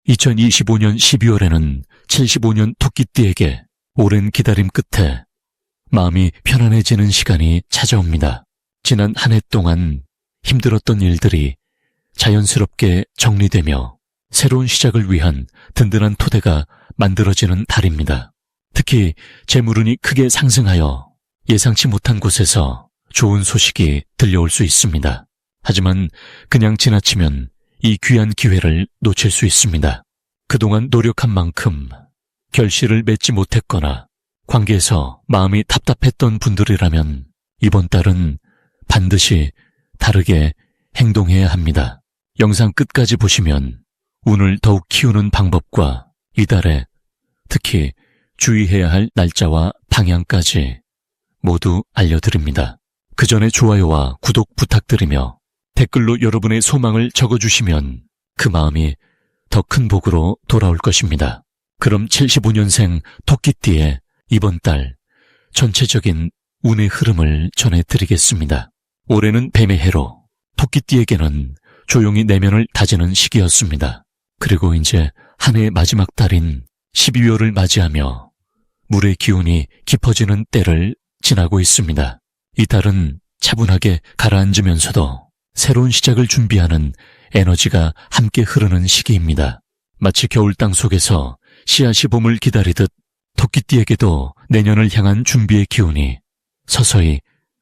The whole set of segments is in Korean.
2025년 12월에는 75년 토끼띠에게 오랜 기다림 끝에 마음이 편안해지는 시간이 찾아옵니다. 지난 한 해 동안 힘들었던 일들이 자연스럽게 정리되며 새로운 시작을 위한 든든한 토대가 만들어지는 달입니다. 특히 재물운이 크게 상승하여 예상치 못한 곳에서 좋은 소식이 들려올 수 있습니다. 하지만 그냥 지나치면 이 귀한 기회를 놓칠 수 있습니다. 그동안 노력한 만큼 결실을 맺지 못했거나 관계에서 마음이 답답했던 분들이라면 이번 달은 반드시 다르게 행동해야 합니다. 영상 끝까지 보시면 운을 더욱 키우는 방법과 이달에 특히 주의해야 할 날짜와 방향까지 모두 알려드립니다. 그 전에 좋아요와 구독 부탁드리며 댓글로 여러분의 소망을 적어주시면 그 마음이 더 큰 복으로 돌아올 것입니다. 그럼 75년생 토끼띠의 이번 달 전체적인 운의 흐름을 전해드리겠습니다. 올해는 뱀의 해로 토끼띠에게는 조용히 내면을 다지는 시기였습니다. 그리고 이제 한 해의 마지막 달인 12월을 맞이하며 물의 기운이 깊어지는 때를 지나고 있습니다. 이 달은 차분하게 가라앉으면서도 새로운 시작을 준비하는 에너지가 함께 흐르는 시기입니다. 마치 겨울 땅 속에서 씨앗이 봄을 기다리듯 토끼띠에게도 내년을 향한 준비의 기운이 서서히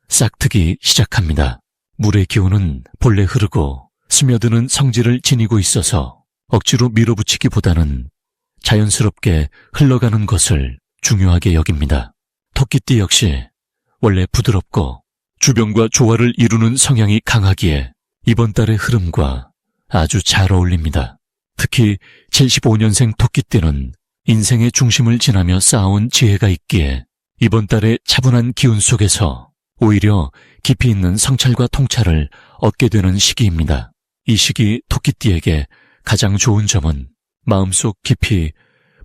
싹트기 시작합니다. 물의 기운은 본래 흐르고 스며드는 성질을 지니고 있어서 억지로 밀어붙이기보다는 자연스럽게 흘러가는 것을 중요하게 여깁니다. 토끼띠 역시 원래 부드럽고 주변과 조화를 이루는 성향이 강하기에 이번 달의 흐름과 아주 잘 어울립니다. 특히 75년생 토끼띠는 인생의 중심을 지나며 쌓아온 지혜가 있기에 이번 달의 차분한 기운 속에서 오히려 깊이 있는 성찰과 통찰을 얻게 되는 시기입니다. 이 시기 토끼띠에게 가장 좋은 점은 마음속 깊이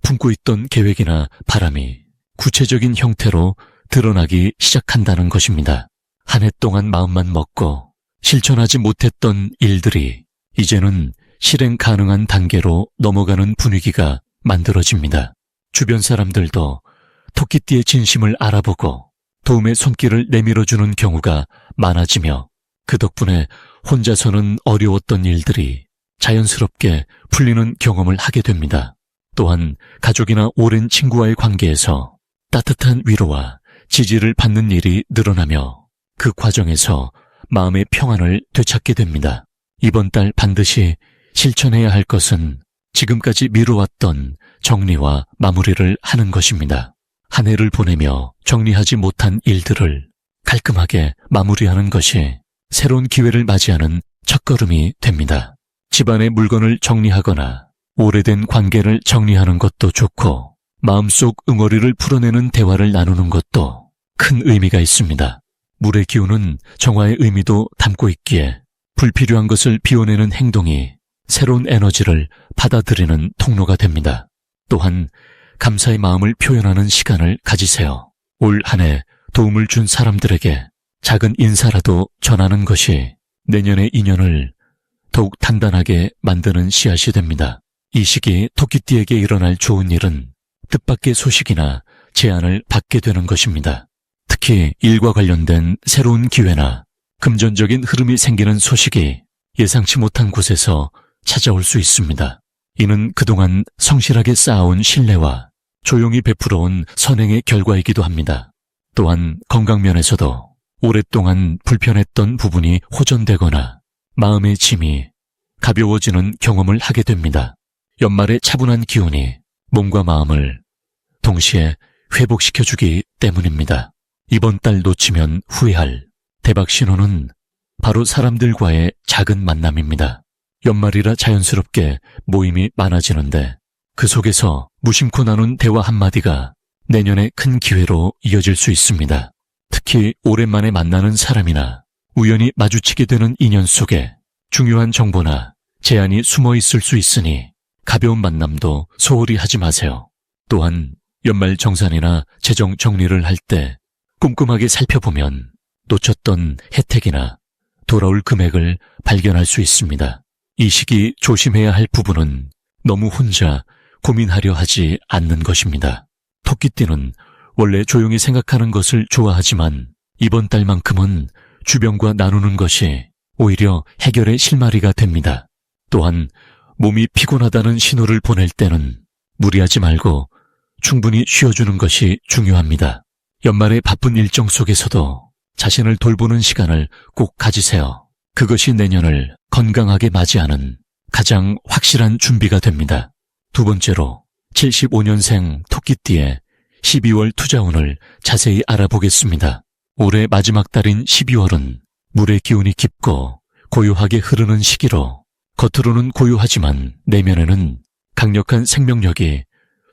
품고 있던 계획이나 바람이 구체적인 형태로 드러나기 시작한다는 것입니다. 한 해 동안 마음만 먹고 실천하지 못했던 일들이 이제는 실행 가능한 단계로 넘어가는 분위기가 만들어집니다. 주변 사람들도 토끼띠의 진심을 알아보고 도움의 손길을 내밀어주는 경우가 많아지며 그 덕분에 혼자서는 어려웠던 일들이 자연스럽게 풀리는 경험을 하게 됩니다. 또한 가족이나 오랜 친구와의 관계에서 따뜻한 위로와 지지를 받는 일이 늘어나며 그 과정에서 마음의 평안을 되찾게 됩니다. 이번 달 반드시 실천해야 할 것은 지금까지 미뤄왔던 정리와 마무리를 하는 것입니다. 한 해를 보내며 정리하지 못한 일들을 깔끔하게 마무리하는 것이 새로운 기회를 맞이하는 첫걸음이 됩니다. 집안의 물건을 정리하거나 오래된 관계를 정리하는 것도 좋고 마음속 응어리를 풀어내는 대화를 나누는 것도 큰 의미가 있습니다. 물의 기운은 정화의 의미도 담고 있기에 불필요한 것을 비워내는 행동이 새로운 에너지를 받아들이는 통로가 됩니다. 또한 감사의 마음을 표현하는 시간을 가지세요. 올 한 해 도움을 준 사람들에게 작은 인사라도 전하는 것이 내년의 인연을 더욱 단단하게 만드는 씨앗이 됩니다. 이 시기 토끼띠에게 일어날 좋은 일은 뜻밖의 소식이나 제안을 받게 되는 것입니다. 특히 일과 관련된 새로운 기회나 금전적인 흐름이 생기는 소식이 예상치 못한 곳에서 찾아올 수 있습니다. 이는 그동안 성실하게 쌓아온 신뢰와 조용히 베풀어온 선행의 결과이기도 합니다. 또한 건강면에서도 오랫동안 불편했던 부분이 호전되거나 마음의 짐이 가벼워지는 경험을 하게 됩니다. 연말의 차분한 기운이 몸과 마음을 동시에 회복시켜주기 때문입니다. 이번 달 놓치면 후회할 대박 신호는 바로 사람들과의 작은 만남입니다. 연말이라 자연스럽게 모임이 많아지는데 그 속에서 무심코 나눈 대화 한마디가 내년에 큰 기회로 이어질 수 있습니다. 특히 오랜만에 만나는 사람이나 우연히 마주치게 되는 인연 속에 중요한 정보나 제안이 숨어 있을 수 있으니 가벼운 만남도 소홀히 하지 마세요. 또한 연말 정산이나 재정 정리를 할 때 꼼꼼하게 살펴보면 놓쳤던 혜택이나 돌아올 금액을 발견할 수 있습니다. 이 시기 조심해야 할 부분은 너무 혼자 고민하려 하지 않는 것입니다. 토끼띠는 원래 조용히 생각하는 것을 좋아하지만 이번 달만큼은 주변과 나누는 것이 오히려 해결의 실마리가 됩니다. 또한 몸이 피곤하다는 신호를 보낼 때는 무리하지 말고 충분히 쉬어주는 것이 중요합니다. 연말의 바쁜 일정 속에서도 자신을 돌보는 시간을 꼭 가지세요. 그것이 내년을 건강하게 맞이하는 가장 확실한 준비가 됩니다. 두 번째로 75년생 토끼띠의 12월 투자운을 자세히 알아보겠습니다. 올해 마지막 달인 12월은 물의 기운이 깊고 고요하게 흐르는 시기로 겉으로는 고요하지만 내면에는 강력한 생명력이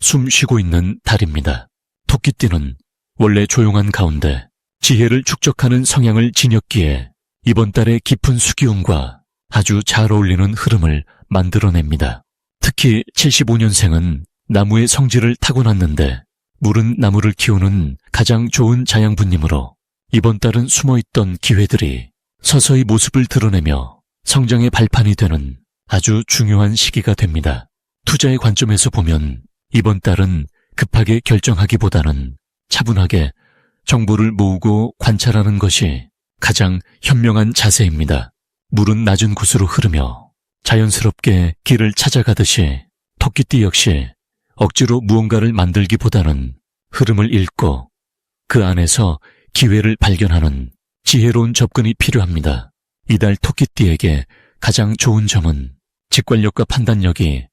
숨 쉬고 있는 달입니다. 토끼띠는 원래 조용한 가운데 지혜를 축적하는 성향을 지녔기에 이번 달의 깊은 수기운과 아주 잘 어울리는 흐름을 만들어냅니다. 특히 75년생은 나무의 성질을 타고났는데 물은 나무를 키우는 가장 좋은 자양분이므로 이번 달은 숨어있던 기회들이 서서히 모습을 드러내며 성장의 발판이 되는 아주 중요한 시기가 됩니다. 투자의 관점에서 보면 이번 달은 급하게 결정하기보다는 차분하게 정보를 모으고 관찰하는 것이 가장 현명한 자세입니다. 물은 낮은 곳으로 흐르며 자연스럽게 길을 찾아가듯이 토끼띠 역시 억지로 무언가를 만들기보다는 흐름을 읽고 그 안에서 기회를 발견하는 지혜로운 접근이 필요합니다. 이달 토끼띠에게 가장 좋은 점은 직관력과 판단력이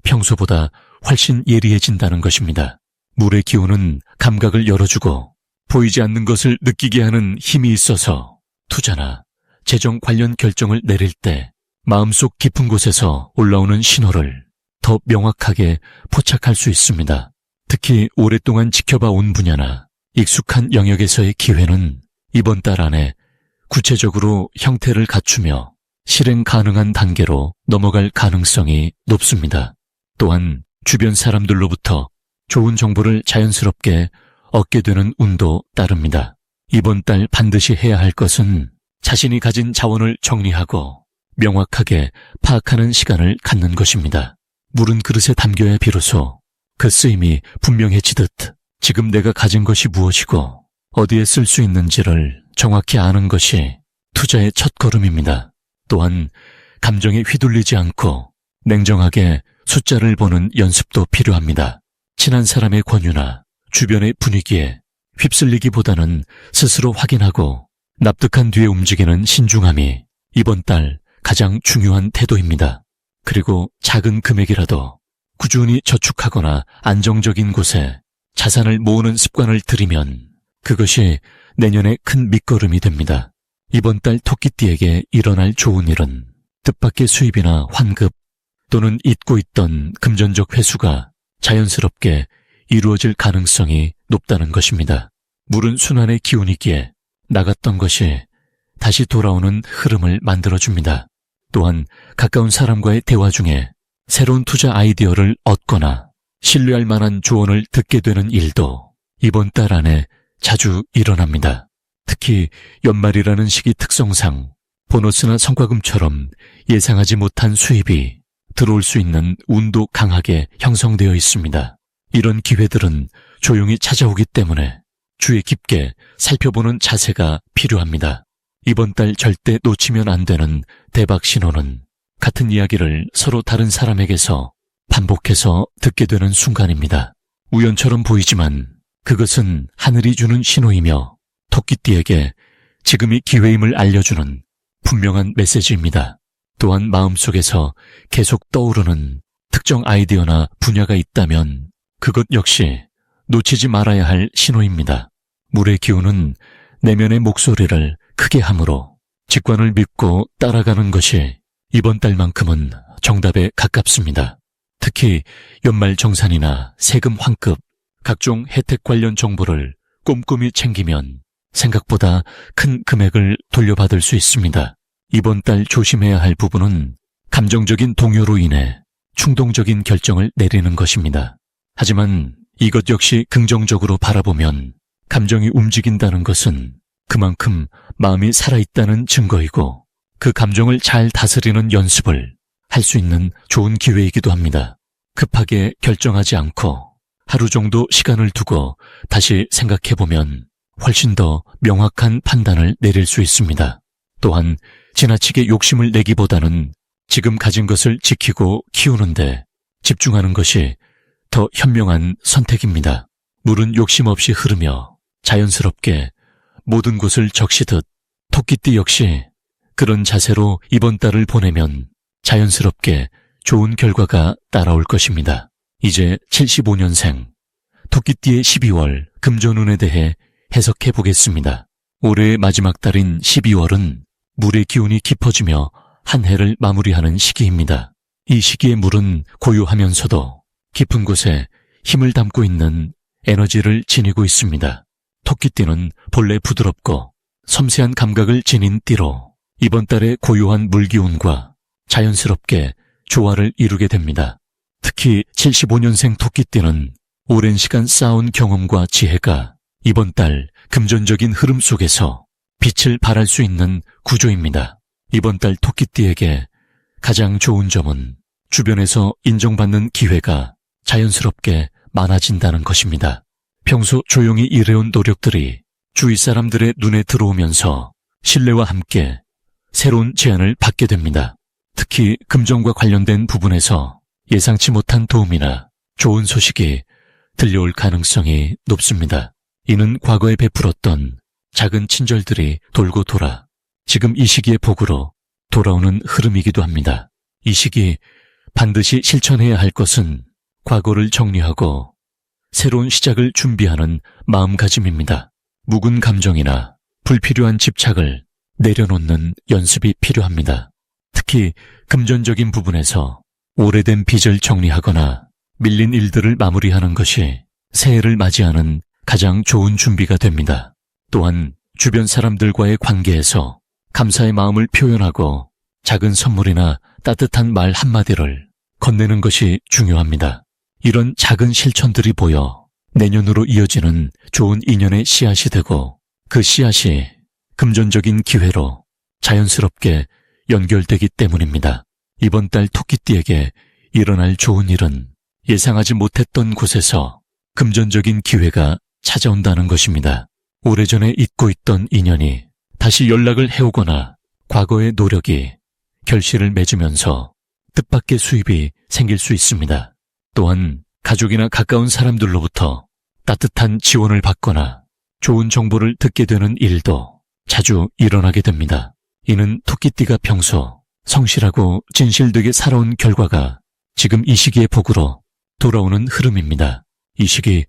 평소보다 훨씬 예리해진다는 것입니다. 물의 기운은 감각을 열어주고 보이지 않는 것을 느끼게 하는 힘이 있어서 투자나 재정 관련 결정을 내릴 때 마음속 깊은 곳에서 올라오는 신호를 더 명확하게 포착할 수 있습니다. 특히 오랫동안 지켜봐 온 분야나 익숙한 영역에서의 기회는 이번 달 안에 구체적으로 형태를 갖추며 실행 가능한 단계로 넘어갈 가능성이 높습니다. 또한 주변 사람들로부터 좋은 정보를 자연스럽게 얻게 되는 운도 따릅니다. 이번 달 반드시 해야 할 것은 자신이 가진 자원을 정리하고 명확하게 파악하는 시간을 갖는 것입니다. 물은 그릇에 담겨야 비로소 그 쓰임이 분명해지듯 지금 내가 가진 것이 무엇이고 어디에 쓸 수 있는지를 정확히 아는 것이 투자의 첫걸음입니다. 또한 감정에 휘둘리지 않고 냉정하게 숫자를 보는 연습도 필요합니다. 친한 사람의 권유나 주변의 분위기에 휩쓸리기보다는 스스로 확인하고 납득한 뒤에 움직이는 신중함이 이번 달 가장 중요한 태도입니다. 그리고 작은 금액이라도 꾸준히 저축하거나 안정적인 곳에 자산을 모으는 습관을 들이면 그것이 내년에 큰 밑거름이 됩니다. 이번 달 토끼띠에게 일어날 좋은 일은 뜻밖의 수입이나 환급 또는 잊고 있던 금전적 회수가 자연스럽게 이루어질 가능성이 높다는 것입니다. 물은 순환의 기운이기에 나갔던 것이 다시 돌아오는 흐름을 만들어줍니다. 또한 가까운 사람과의 대화 중에 새로운 투자 아이디어를 얻거나 신뢰할 만한 조언을 듣게 되는 일도 이번 달 안에 자주 일어납니다. 특히 연말이라는 시기 특성상 보너스나 성과금처럼 예상하지 못한 수입이 들어올 수 있는 운도 강하게 형성되어 있습니다. 이런 기회들은 조용히 찾아오기 때문에 주의 깊게 살펴보는 자세가 필요합니다. 이번 달 절대 놓치면 안 되는 대박 신호는 같은 이야기를 서로 다른 사람에게서 반복해서 듣게 되는 순간입니다. 우연처럼 보이지만 그것은 하늘이 주는 신호이며 토끼띠에게 지금이 기회임을 알려주는 분명한 메시지입니다. 또한 마음속에서 계속 떠오르는 특정 아이디어나 분야가 있다면 그것 역시 놓치지 말아야 할 신호입니다. 물의 기운은 내면의 목소리를 크게 함으로 직관을 믿고 따라가는 것이 이번 달만큼은 정답에 가깝습니다. 특히 연말 정산이나 세금 환급, 각종 혜택 관련 정보를 꼼꼼히 챙기면 생각보다 큰 금액을 돌려받을 수 있습니다. 이번 달 조심해야 할 부분은 감정적인 동요로 인해 충동적인 결정을 내리는 것입니다. 하지만 이것 역시 긍정적으로 바라보면 감정이 움직인다는 것은 그만큼 마음이 살아있다는 증거이고 그 감정을 잘 다스리는 연습을 할 수 있는 좋은 기회이기도 합니다. 급하게 결정하지 않고 하루 정도 시간을 두고 다시 생각해보면 훨씬 더 명확한 판단을 내릴 수 있습니다. 또한 지나치게 욕심을 내기보다는 지금 가진 것을 지키고 키우는데 집중하는 것이 더 현명한 선택입니다. 물은 욕심 없이 흐르며 자연스럽게 모든 곳을 적시듯 토끼띠 역시 그런 자세로 이번 달을 보내면 자연스럽게 좋은 결과가 따라올 것입니다. 이제 75년생 토끼띠의 12월 금전운에 대해 해석해 보겠습니다. 올해의 마지막 달인 12월은 물의 기운이 깊어지며 한 해를 마무리하는 시기입니다. 이 시기의 물은 고요하면서도 깊은 곳에 힘을 담고 있는 에너지를 지니고 있습니다. 토끼띠는 본래 부드럽고 섬세한 감각을 지닌 띠로 이번 달의 고요한 물기운과 자연스럽게 조화를 이루게 됩니다. 특히 75년생 토끼띠는 오랜 시간 쌓아온 경험과 지혜가 이번 달 금전적인 흐름 속에서 빛을 발할 수 있는 구조입니다. 이번 달 토끼띠에게 가장 좋은 점은 주변에서 인정받는 기회가 자연스럽게 많아진다는 것입니다. 평소 조용히 일해온 노력들이 주위 사람들의 눈에 들어오면서 신뢰와 함께 새로운 제안을 받게 됩니다. 특히 금전과 관련된 부분에서 예상치 못한 도움이나 좋은 소식이 들려올 가능성이 높습니다. 이는 과거에 베풀었던 작은 친절들이 돌고 돌아 지금 이 시기의 복으로 돌아오는 흐름이기도 합니다. 이 시기 반드시 실천해야 할 것은 과거를 정리하고 새로운 시작을 준비하는 마음가짐입니다. 묵은 감정이나 불필요한 집착을 내려놓는 연습이 필요합니다. 특히 금전적인 부분에서 오래된 빚을 정리하거나 밀린 일들을 마무리하는 것이 새해를 맞이하는 가장 좋은 준비가 됩니다. 또한 주변 사람들과의 관계에서 감사의 마음을 표현하고 작은 선물이나 따뜻한 말 한마디를 건네는 것이 중요합니다. 이런 작은 실천들이 보여 내년으로 이어지는 좋은 인연의 씨앗이 되고 그 씨앗이 금전적인 기회로 자연스럽게 연결되기 때문입니다. 이번 달 토끼띠에게 일어날 좋은 일은 예상하지 못했던 곳에서 금전적인 기회가 찾아온다는 것입니다. 오래전에 잊고 있던 인연이 다시 연락을 해오거나 과거의 노력이 결실을 맺으면서 뜻밖의 수입이 생길 수 있습니다. 또한 가족이나 가까운 사람들로부터 따뜻한 지원을 받거나 좋은 정보를 듣게 되는 일도 자주 일어나게 됩니다. 이는 토끼띠가 평소 성실하고 진실되게 살아온 결과가 지금 이 시기의 복으로 돌아오는 흐름입니다. 이 시기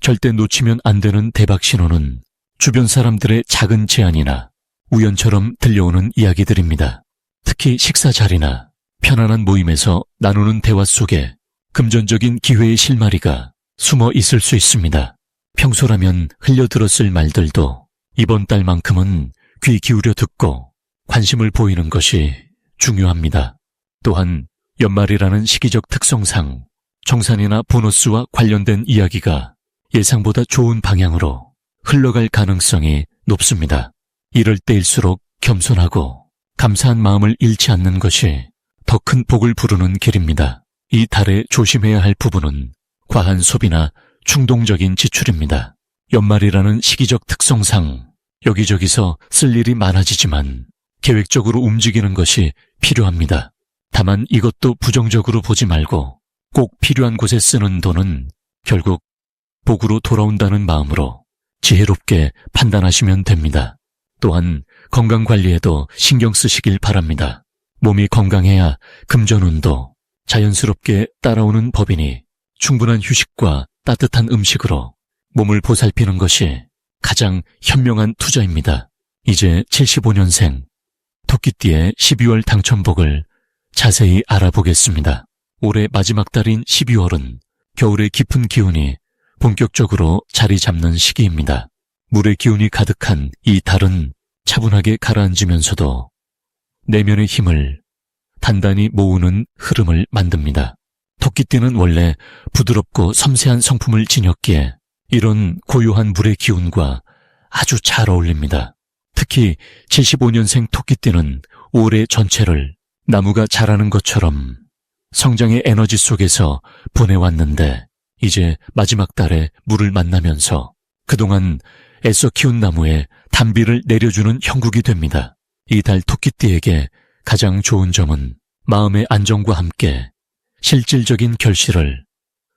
절대 놓치면 안 되는 대박 신호는 주변 사람들의 작은 제안이나 우연처럼 들려오는 이야기들입니다. 특히 식사 자리나 편안한 모임에서 나누는 대화 속에 금전적인 기회의 실마리가 숨어 있을 수 있습니다. 평소라면 흘려들었을 말들도 이번 달만큼은 귀 기울여 듣고 관심을 보이는 것이 중요합니다. 또한 연말이라는 시기적 특성상 정산이나 보너스와 관련된 이야기가 예상보다 좋은 방향으로 흘러갈 가능성이 높습니다. 이럴 때일수록 겸손하고 감사한 마음을 잃지 않는 것이 더 큰 복을 부르는 길입니다. 이 달에 조심해야 할 부분은 과한 소비나 충동적인 지출입니다. 연말이라는 시기적 특성상 여기저기서 쓸 일이 많아지지만 계획적으로 움직이는 것이 필요합니다. 다만 이것도 부정적으로 보지 말고 꼭 필요한 곳에 쓰는 돈은 결국 복으로 돌아온다는 마음으로 지혜롭게 판단하시면 됩니다. 또한 건강관리에도 신경 쓰시길 바랍니다. 몸이 건강해야 금전운도 자연스럽게 따라오는 법이니 충분한 휴식과 따뜻한 음식으로 몸을 보살피는 것이 가장 현명한 투자입니다. 이제 75년생 토끼띠의 12월 당첨복을 자세히 알아보겠습니다. 올해 마지막 달인 12월은 겨울의 깊은 기운이 본격적으로 자리 잡는 시기입니다. 물의 기운이 가득한 이 달은 차분하게 가라앉으면서도 내면의 힘을 단단히 모으는 흐름을 만듭니다. 토끼띠는 원래 부드럽고 섬세한 성품을 지녔기에 이런 고요한 물의 기운과 아주 잘 어울립니다. 특히 75년생 토끼띠는 올해 전체를 나무가 자라는 것처럼 성장의 에너지 속에서 보내왔는데 이제 마지막 달에 물을 만나면서 그동안 애써 키운 나무에 단비를 내려주는 형국이 됩니다. 이 달 토끼띠에게 가장 좋은 점은 마음의 안정과 함께 실질적인 결실을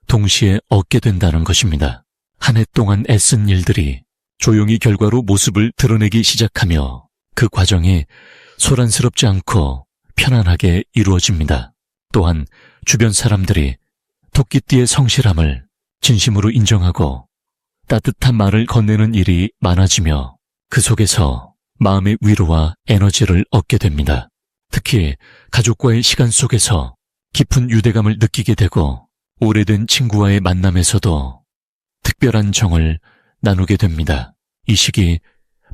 동시에 얻게 된다는 것입니다. 한 해 동안 애쓴 일들이 조용히 결과로 모습을 드러내기 시작하며 그 과정이 소란스럽지 않고 편안하게 이루어집니다. 또한 주변 사람들이 토끼띠의 성실함을 진심으로 인정하고 따뜻한 말을 건네는 일이 많아지며 그 속에서 마음의 위로와 에너지를 얻게 됩니다. 특히 가족과의 시간 속에서 깊은 유대감을 느끼게 되고 오래된 친구와의 만남에서도 특별한 정을 나누게 됩니다. 이 시기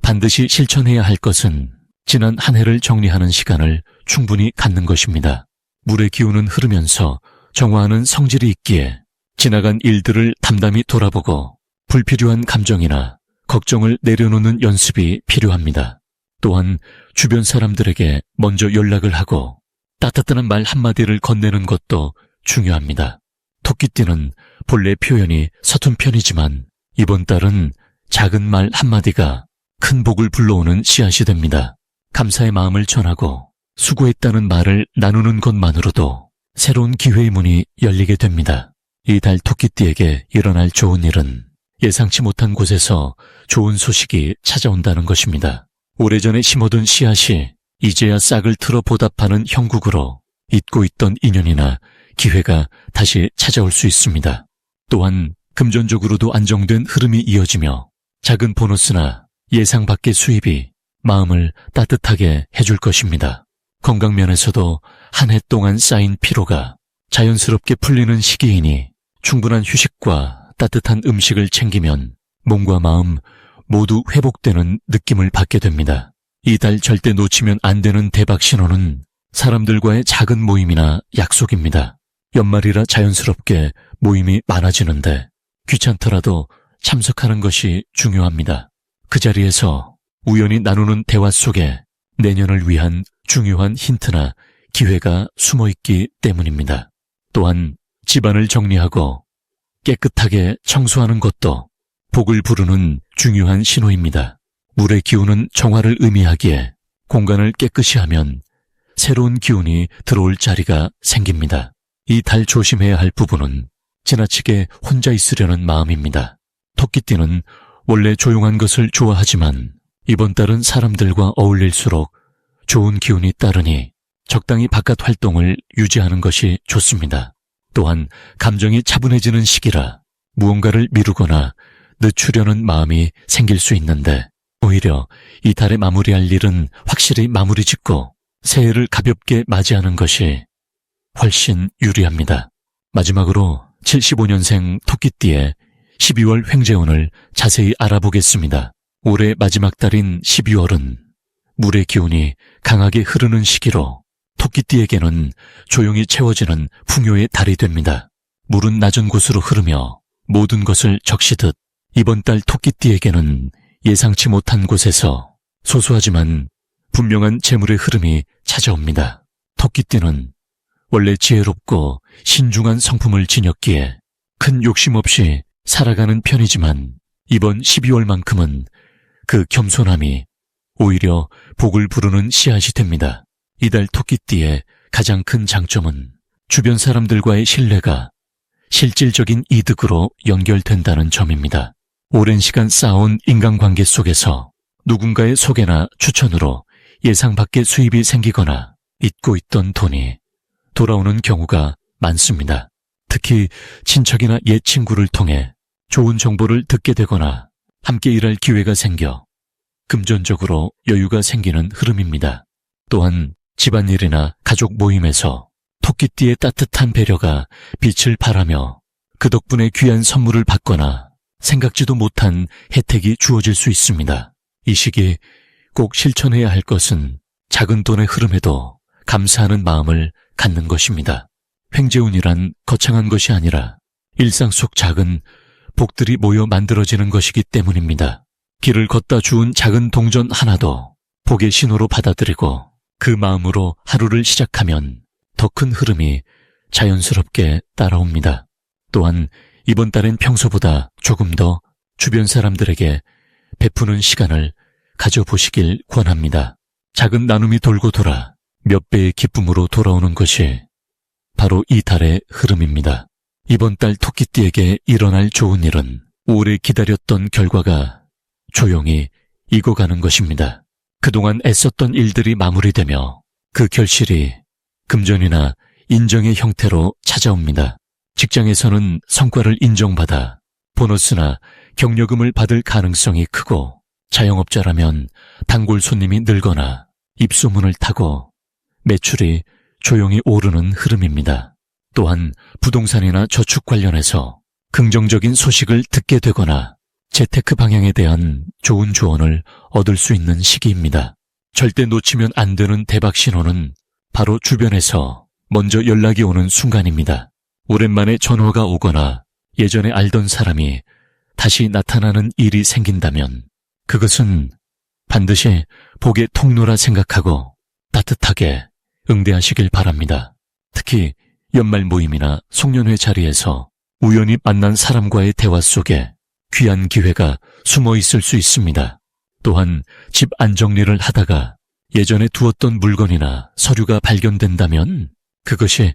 반드시 실천해야 할 것은 지난 한 해를 정리하는 시간을 충분히 갖는 것입니다. 물의 기운은 흐르면서 정화하는 성질이 있기에 지나간 일들을 담담히 돌아보고 불필요한 감정이나 걱정을 내려놓는 연습이 필요합니다. 또한 주변 사람들에게 먼저 연락을 하고 따뜻한 말 한마디를 건네는 것도 중요합니다. 토끼띠는 본래 표현이 서툰 편이지만 이번 달은 작은 말 한마디가 큰 복을 불러오는 씨앗이 됩니다. 감사의 마음을 전하고 수고했다는 말을 나누는 것만으로도 새로운 기회의 문이 열리게 됩니다. 이 달 토끼띠에게 일어날 좋은 일은 예상치 못한 곳에서 좋은 소식이 찾아온다는 것입니다. 오래전에 심어둔 씨앗이 이제야 싹을 틀어 보답하는 형국으로 잊고 있던 인연이나 기회가 다시 찾아올 수 있습니다. 또한 금전적으로도 안정된 흐름이 이어지며 작은 보너스나 예상 밖의 수입이 마음을 따뜻하게 해줄 것입니다. 건강면에서도 한 해 동안 쌓인 피로가 자연스럽게 풀리는 시기이니 충분한 휴식과 따뜻한 음식을 챙기면 몸과 마음 모두 회복되는 느낌을 받게 됩니다. 이 달 절대 놓치면 안 되는 대박 신호는 사람들과의 작은 모임이나 약속입니다. 연말이라 자연스럽게 모임이 많아지는데 귀찮더라도 참석하는 것이 중요합니다. 그 자리에서 우연히 나누는 대화 속에 내년을 위한 중요한 힌트나 기회가 숨어있기 때문입니다. 또한 집안을 정리하고 깨끗하게 청소하는 것도 복을 부르는 중요한 신호입니다. 물의 기운은 정화를 의미하기에 공간을 깨끗이 하면 새로운 기운이 들어올 자리가 생깁니다. 이 달 조심해야 할 부분은 지나치게 혼자 있으려는 마음입니다. 토끼띠는 원래 조용한 것을 좋아하지만 이번 달은 사람들과 어울릴수록 좋은 기운이 따르니 적당히 바깥 활동을 유지하는 것이 좋습니다. 또한 감정이 차분해지는 시기라 무언가를 미루거나 늦추려는 마음이 생길 수 있는데 오히려 이 달에 마무리할 일은 확실히 마무리 짓고 새해를 가볍게 맞이하는 것이 훨씬 유리합니다. 마지막으로 75년생 토끼띠의 12월 횡재운을 자세히 알아보겠습니다. 올해 마지막 달인 12월은 물의 기운이 강하게 흐르는 시기로 토끼띠에게는 조용히 채워지는 풍요의 달이 됩니다. 물은 낮은 곳으로 흐르며 모든 것을 적시듯 이번 달 토끼띠에게는 예상치 못한 곳에서 소소하지만 분명한 재물의 흐름이 찾아옵니다. 토끼띠는 원래 지혜롭고 신중한 성품을 지녔기에 큰 욕심 없이 살아가는 편이지만 이번 12월만큼은 그 겸손함이 오히려 복을 부르는 씨앗이 됩니다. 이달 토끼띠의 가장 큰 장점은 주변 사람들과의 신뢰가 실질적인 이득으로 연결된다는 점입니다. 오랜 시간 쌓아온 인간관계 속에서 누군가의 소개나 추천으로 예상 밖의 수입이 생기거나 잊고 있던 돈이 돌아오는 경우가 많습니다. 특히 친척이나 옛 친구를 통해 좋은 정보를 듣게 되거나 함께 일할 기회가 생겨 금전적으로 여유가 생기는 흐름입니다. 또한 집안일이나 가족 모임에서 토끼띠의 따뜻한 배려가 빛을 발하며 그 덕분에 귀한 선물을 받거나 생각지도 못한 혜택이 주어질 수 있습니다. 이 시기 꼭 실천해야 할 것은 작은 돈의 흐름에도 감사하는 마음을 갖는 것입니다. 횡재운이란 거창한 것이 아니라 일상 속 작은 복들이 모여 만들어지는 것이기 때문입니다. 길을 걷다 주운 작은 동전 하나도 복의 신호로 받아들이고 그 마음으로 하루를 시작하면 더 큰 흐름이 자연스럽게 따라옵니다. 또한 이번 달엔 평소보다 조금 더 주변 사람들에게 베푸는 시간을 가져보시길 권합니다. 작은 나눔이 돌고 돌아 몇 배의 기쁨으로 돌아오는 것이 바로 이 달의 흐름입니다. 이번 달 토끼띠에게 일어날 좋은 일은 오래 기다렸던 결과가 조용히 익어가는 것입니다. 그동안 애썼던 일들이 마무리되며 그 결실이 금전이나 인정의 형태로 찾아옵니다. 직장에서는 성과를 인정받아 보너스나 격려금을 받을 가능성이 크고, 자영업자라면 단골 손님이 늘거나 입소문을 타고 매출이 조용히 오르는 흐름입니다. 또한 부동산이나 저축 관련해서 긍정적인 소식을 듣게 되거나 재테크 방향에 대한 좋은 조언을 얻을 수 있는 시기입니다. 절대 놓치면 안 되는 대박 신호는 바로 주변에서 먼저 연락이 오는 순간입니다. 오랜만에 전화가 오거나 예전에 알던 사람이 다시 나타나는 일이 생긴다면 그것은 반드시 복의 통로라 생각하고 따뜻하게 응대하시길 바랍니다. 특히 연말 모임이나 송년회 자리에서 우연히 만난 사람과의 대화 속에 귀한 기회가 숨어 있을 수 있습니다. 또한 집 안정리를 하다가 예전에 두었던 물건이나 서류가 발견된다면 그것이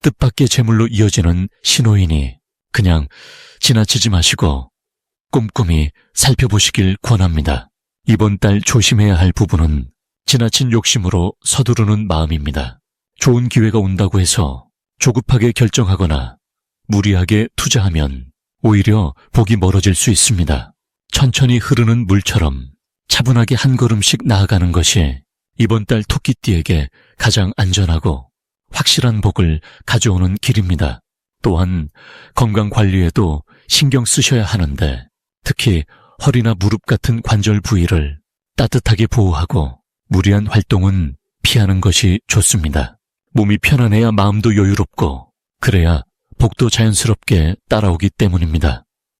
뜻밖의 재물로 이어지는 신호이니 그냥 지나치지 마시고 꼼꼼히 살펴보시길 권합니다. 이번 달 조심해야 할 부분은 지나친 욕심으로 서두르는 마음입니다. 좋은 기회가 온다고 해서 조급하게 결정하거나 무리하게 투자하면 오히려 복이 멀어질 수 있습니다. 천천히 흐르는 물처럼 차분하게 한 걸음씩 나아가는 것이 이번 달 토끼띠에게 가장 안전하고 확실한 복을 가져오는 길입니다. 또한 건강 관리에도 신경 쓰셔야 하는데 특히 허리나 무릎 같은 관절 부위를 따뜻하게 보호하고 무리한 활동은 피하는 것이 좋습니다. 몸이 편안해야 마음도 여유롭고 그래야 복도 자연스럽게 따라오기 때문입니다.